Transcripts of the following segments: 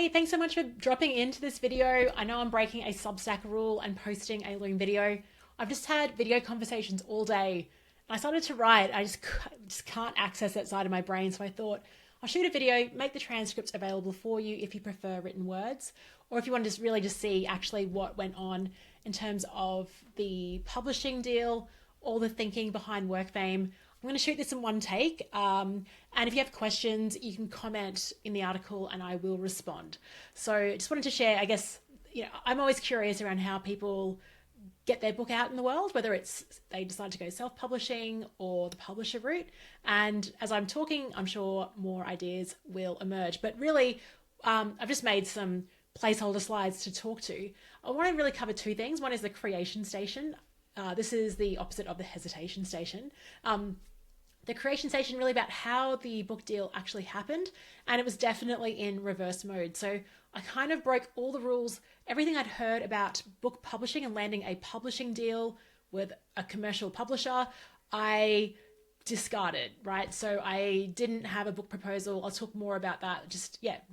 Hey, thanks so much for dropping into this video. I know I'm breaking a Substack rule and posting a Loom video. I've just had video conversations all day and I started to write. I just can't access that side of my brain. So I thought I'll shoot a video, make the transcripts available for you if you prefer written words, or if you want to just see actually what went on in terms of the publishing deal, all the thinking behind WorkFame. I'm going to shoot this in one take. And if you have questions, you can comment in the article and I will respond. So just wanted to share, I guess, I'm always curious around how people get their book out in the world, whether it's they decide to go self-publishing or the publisher route. And as I'm talking, I'm sure more ideas will emerge. But really, I've just made some placeholder slides to talk to. I want to really cover two things. One is the creation station. This is the opposite of the hesitation station. The creation station really about how the book deal actually happened, and it was definitely in reverse mode. So I kind of broke all the rules, everything I'd heard about book publishing and landing a publishing deal with a commercial publisher, I discarded, right? So I didn't have a book proposal. I'll talk more about that.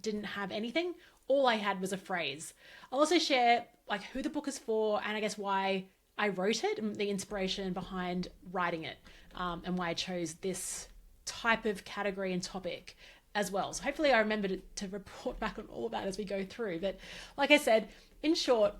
Didn't have anything. All I had was a phrase. I'll also share like who the book is for and I guess why I wrote it and the inspiration behind writing it, and why I chose this type of category and topic as well. So hopefully I remember to report back on all of that as we go through. But like I said, in short,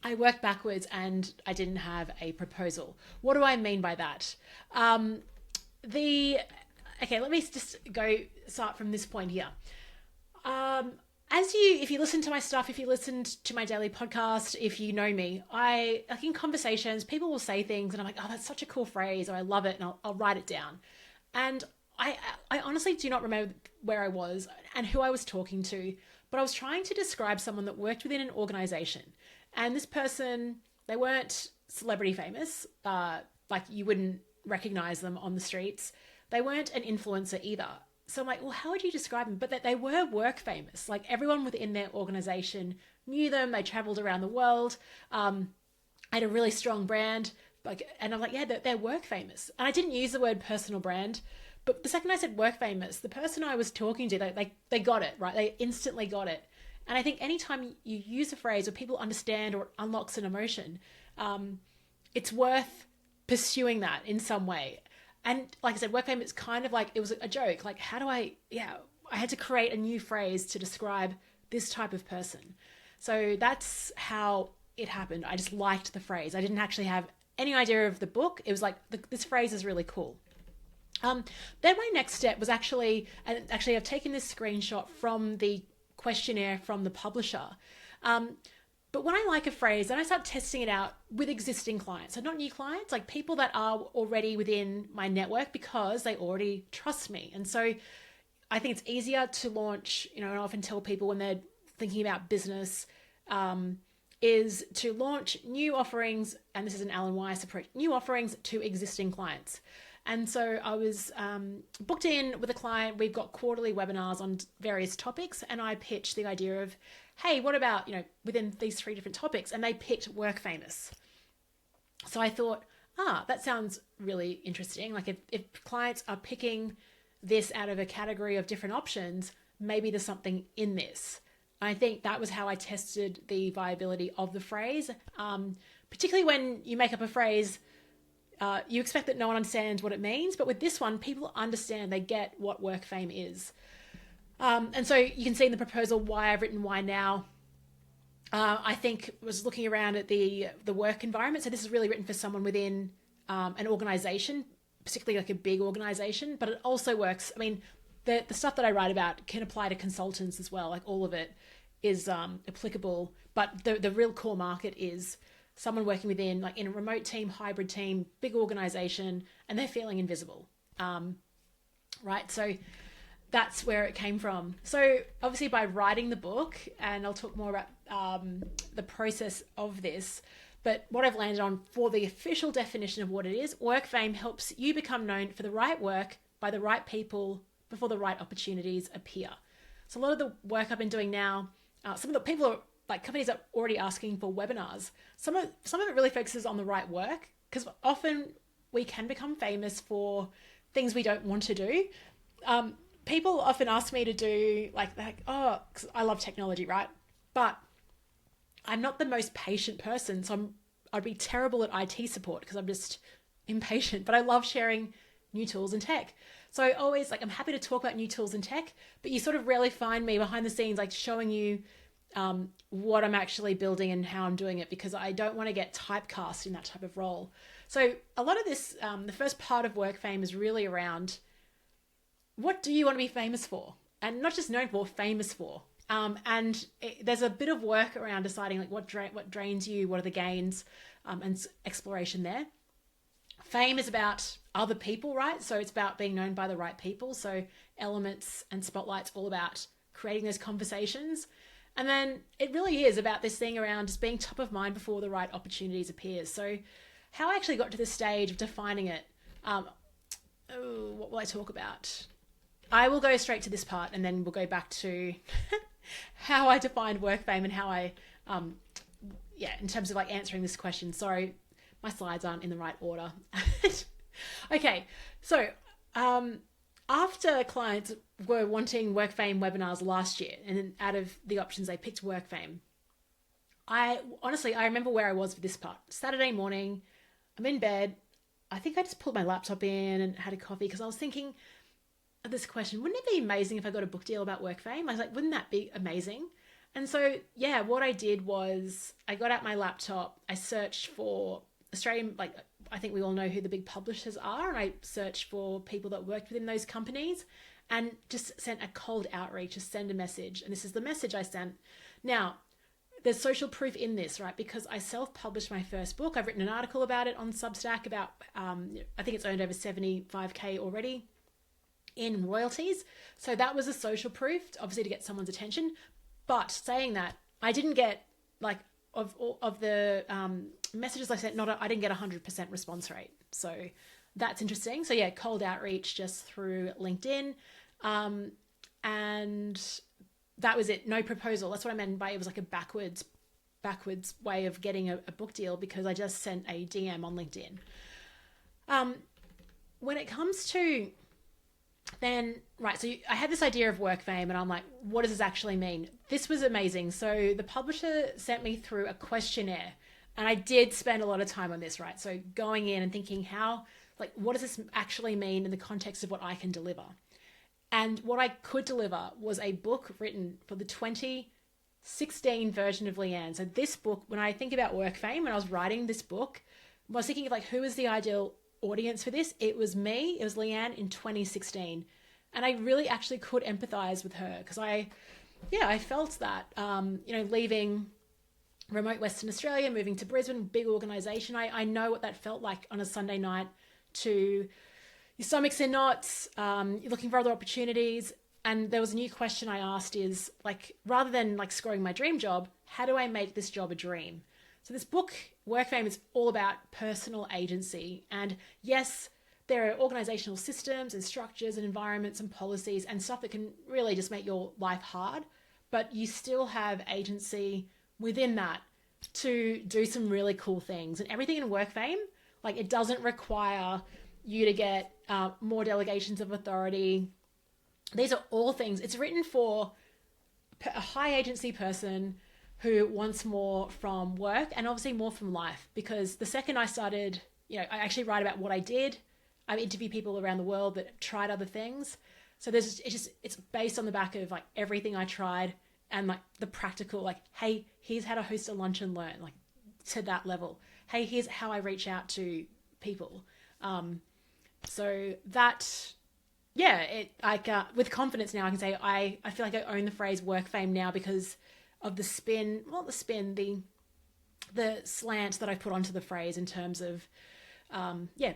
I worked backwards and I didn't have a proposal. What do I mean by that? Let me just start from this point here. If you listen to my stuff, if you listened to my daily podcast, if you know me, in conversations, people will say things and I'm like, oh, that's such a cool phrase, or I love it, and I'll write it down. And I honestly do not remember where I was and who I was talking to, but I was trying to describe someone that worked within an organization. And this person, they weren't celebrity famous, like you wouldn't recognize them on the streets. They weren't an influencer either. So I'm like, well, how would you describe them? But that they were work famous. Like everyone within their organization knew them. They traveled around the world. Had a really strong brand. And I'm like, yeah, they're work famous. And I didn't use the word personal brand. But the second I said work famous, the person I was talking to, they got it, right? They instantly got it. And I think anytime you use a phrase or people understand or it unlocks an emotion, it's worth pursuing that in some way. And like I said, WorkFame, it's kind of like, it was a joke. Like, I had to create a new phrase to describe this type of person. So that's how it happened. I just liked the phrase. I didn't actually have any idea of the book. It was like, this phrase is really cool. Then my next step was actually I've taken this screenshot from the questionnaire from the publisher. But when I like a phrase, then I start testing it out with existing clients. So not new clients, like people that are already within my network because they already trust me. And so I think it's easier to launch, and I often tell people when they're thinking about business, is to launch new offerings, and this is an Alan Weiss approach, new offerings to existing clients. And so I was booked in with a client. We've got quarterly webinars on various topics, and I pitched the idea of, hey, what about, within these three different topics? And they picked work famous. So I thought, that sounds really interesting. Like if clients are picking this out of a category of different options, maybe there's something in this. I think that was how I tested the viability of the phrase. Particularly when you make up a phrase, you expect that no one understands what it means. But with this one, people understand, they get what WorkFame is. And so you can see in the proposal why I've written why now. I think was looking around at the work environment. So this is really written for someone within an organization, particularly like a big organization, but it also works. I mean, the stuff that I write about can apply to consultants as well. Like all of it is applicable, but the real core market is someone working within, like in a remote team, hybrid team, big organization, and they're feeling invisible. Right. So that's where it came from. So obviously by writing the book, and I'll talk more about the process of this, but what I've landed on for the official definition of what it is, WorkFame helps you become known for the right work by the right people before the right opportunities appear. So a lot of the work I've been doing now, some of the people are like companies are already asking for webinars. Some of it really focuses on the right work, because often we can become famous for things we don't want to do. people often ask me to do like, oh, 'cause I love technology, right? But I'm not the most patient person. So I'd be terrible at IT support because I'm just impatient, but I love sharing new tools and tech. So I always I'm happy to talk about new tools and tech, but you sort of rarely find me behind the scenes, like showing you what I'm actually building and how I'm doing it, because I don't want to get typecast in that type of role. So a lot of this, the first part of Work Fame is really around what do you want to be famous for? And not just known for, famous for. There's a bit of work around deciding like what drains you, what are the gains, and exploration there. Fame is about other people, right? So it's about being known by the right people. So Elements and Spotlight's all about creating those conversations. And then it really is about this thing around just being top of mind before the right opportunities appear. So how I actually got to this stage of defining it, what will I talk about? I will go straight to this part and then we'll go back to how I defined Work Fame and how I, in terms of like answering this question. Sorry, my slides aren't in the right order. Okay, so after clients were wanting Work Fame webinars last year, and then out of the options they picked Work Fame, I remember where I was for this part. Saturday morning, I'm in bed. I think I just pulled my laptop in and had a coffee because I was thinking of this question: wouldn't it be amazing if I got a book deal about Work Fame? I was like, wouldn't that be amazing? And so, yeah, what I did was I got out my laptop, I searched for Australian, like I think we all know who the big publishers are, and I searched for people that worked within those companies and just sent a cold outreach, just send a message. And this is the message I sent. Now, there's social proof in this, right? Because I self-published my first book. I've written an article about it on Substack about, I think it's earned over 75K already in royalties. So that was a social proof, obviously to get someone's attention. But saying that, I didn't get of the messages I sent, I didn't get 100% response rate. So that's interesting. So yeah, cold outreach just through LinkedIn. And that was it. No proposal. That's what I meant by it was like a backwards way of getting a book deal, because I just sent a DM on LinkedIn. When it comes to then, right, so I had this idea of Work Fame and I'm like, what does this actually mean? This was amazing. So the publisher sent me through a questionnaire, and I did spend a lot of time on this, right? So going in and thinking what does this actually mean in the context of what I can deliver? And what I could deliver was a book written for the 2016 version of Leanne. So this book, when I think about Work Fame, when I was writing this book, I was thinking of like, who is the ideal audience for this? It was me. It was Leanne in 2016. And I really actually could empathize with her because I felt that, leaving remote Western Australia, moving to Brisbane, big organization. I know what that felt like on a Sunday night to your stomach's in knots, you're looking for other opportunities. And there was a new question I asked is like, rather than like scoring my dream job, how do I make this job a dream? So this book, Work Fame, is all about personal agency. And yes, there are organizational systems and structures and environments and policies and stuff that can really just make your life hard, but you still have agency within that to do some really cool things. And everything in Work Fame, like it doesn't require you to get more delegations of authority. These are all things. It's written for a high agency person who wants more from work and obviously more from life. Because the second I started, I actually write about what I did. I interview people around the world that tried other things. So it's based on the back of like everything I tried and like the practical, like, hey, here's how to host a lunch and learn, like to that level. Hey, here's how I reach out to people. So that, with confidence now I can say I feel like I own the phrase Work Fame now because of the slant that I put onto the phrase in terms of,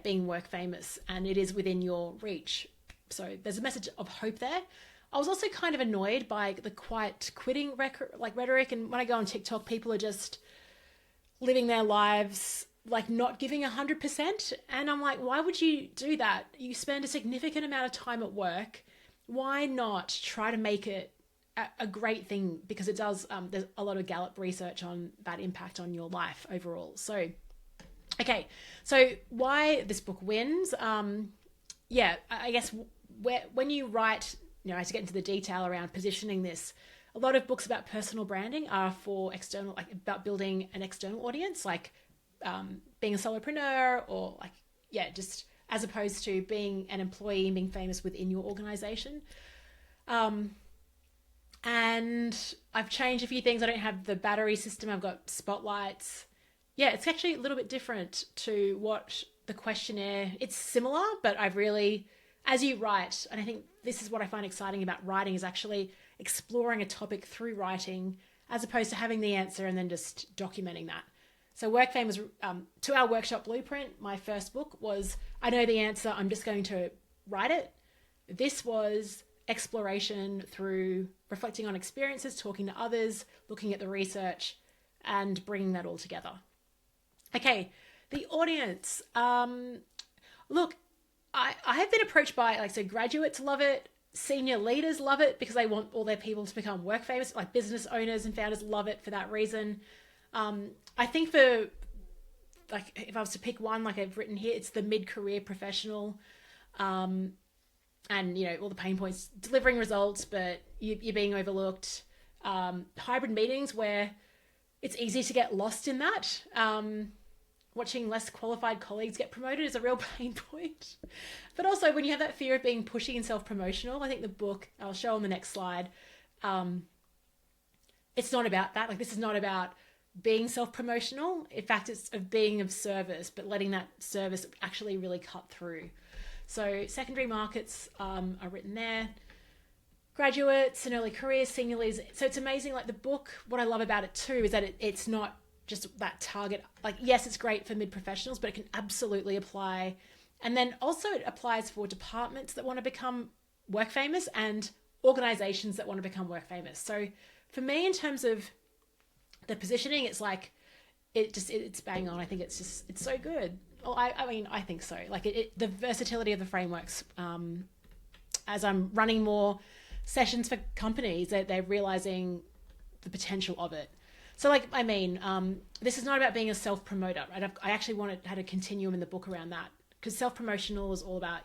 being work famous, and it is within your reach. So there's a message of hope there. I was also kind of annoyed by the quiet quitting rhetoric. And when I go on TikTok, people are just living their lives like not giving 100%. And I'm like, why would you do that? You spend a significant amount of time at work. Why not try to make it a great thing? Because it does, there's a lot of Gallup research on that impact on your life overall. So, okay. So why this book wins? I guess when you write I had to get into the detail around positioning this. A lot of books about personal branding are for external, like about building an external audience, like being a solopreneur or like, yeah, just as opposed to being an employee and being famous within your organization. And I've changed a few things. I don't have the battery system. I've got spotlights. Yeah, it's actually a little bit different to what the questionnaire. It's similar, but I've really, as you write, and I think this is what I find exciting about writing, is actually exploring a topic through writing as opposed to having the answer and then just documenting that. So WorkFame was, to our workshop blueprint, my first book was, I know the answer, I'm just going to write it. This was exploration through reflecting on experiences, talking to others, looking at the research, and bringing that all together. Okay, the audience. Look, I have been approached by, so graduates love it, senior leaders love it because they want all their people to become work famous, like business owners and founders love it for that reason. I think for, if I was to pick one, like I've written here, it's the mid-career professional. And, all the pain points, delivering results, but you're being overlooked. Hybrid meetings where it's easy to get lost in that. Watching less qualified colleagues get promoted is a real pain point. But also when you have that fear of being pushy and self-promotional, I think the book, I'll show on the next slide, it's not about that. Like, this is not about being self-promotional. In fact, it's of being of service, but letting that service actually really cut through. So secondary markets are written there. Graduates and early careers, senior leaders. So it's amazing. Like the book, what I love about it too is that it's not just that target. Like, yes, it's great for mid-professionals, but it can absolutely apply. And then also it applies for departments that want to become work famous and organizations that want to become work famous. So for me, in terms of the positioning, it's like, it's bang on. I think it's so good. Well, I think so. Like the versatility of the frameworks, as I'm running more sessions for companies, they're realizing the potential of it. So this is not about being a self-promoter, right? I actually had a continuum in the book around that, because self-promotional is all about,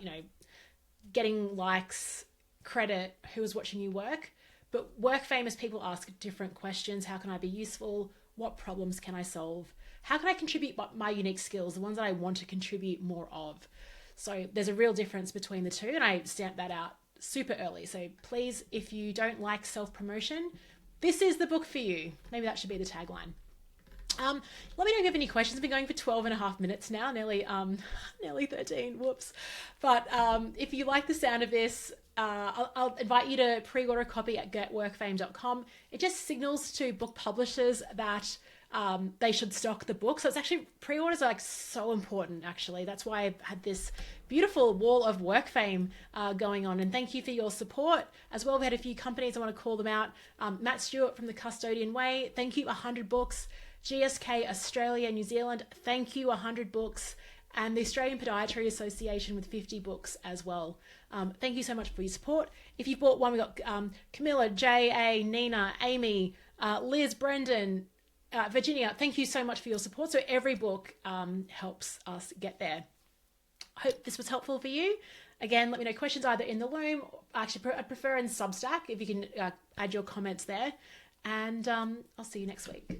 getting likes, credit, who is watching you work. But work famous people ask different questions. How can I be useful? What problems can I solve? How can I contribute my unique skills, the ones that I want to contribute more of? So there's a real difference between the two, and I stamped that out super early. So please, if you don't like self-promotion, this is the book for you. Maybe that should be the tagline. Let me know if you have any questions. I've been going for 12 and a half minutes now, nearly 13, whoops. But if you like the sound of this, I'll invite you to pre-order a copy at getworkfame.com. It just signals to book publishers that they should stock the book. So it's actually, pre-orders are so important, actually. That's why I've had this beautiful wall of work fame going on. And thank you for your support as well. We had a few companies, I want to call them out. Matt Stewart from The Custodian Way, thank you, 100 books. GSK Australia, New Zealand, thank you, 100 books. And the Australian Podiatry Association with 50 books as well. Thank you so much for your support. If you bought one, we got Camilla, J.A., Nina, Amy, Liz, Brendan, Virginia, thank you so much for your support. So every book helps us get there. I hope this was helpful for you. Again, let me know questions either in the Loom. Actually, I prefer in Substack if you can add your comments there. And I'll see you next week.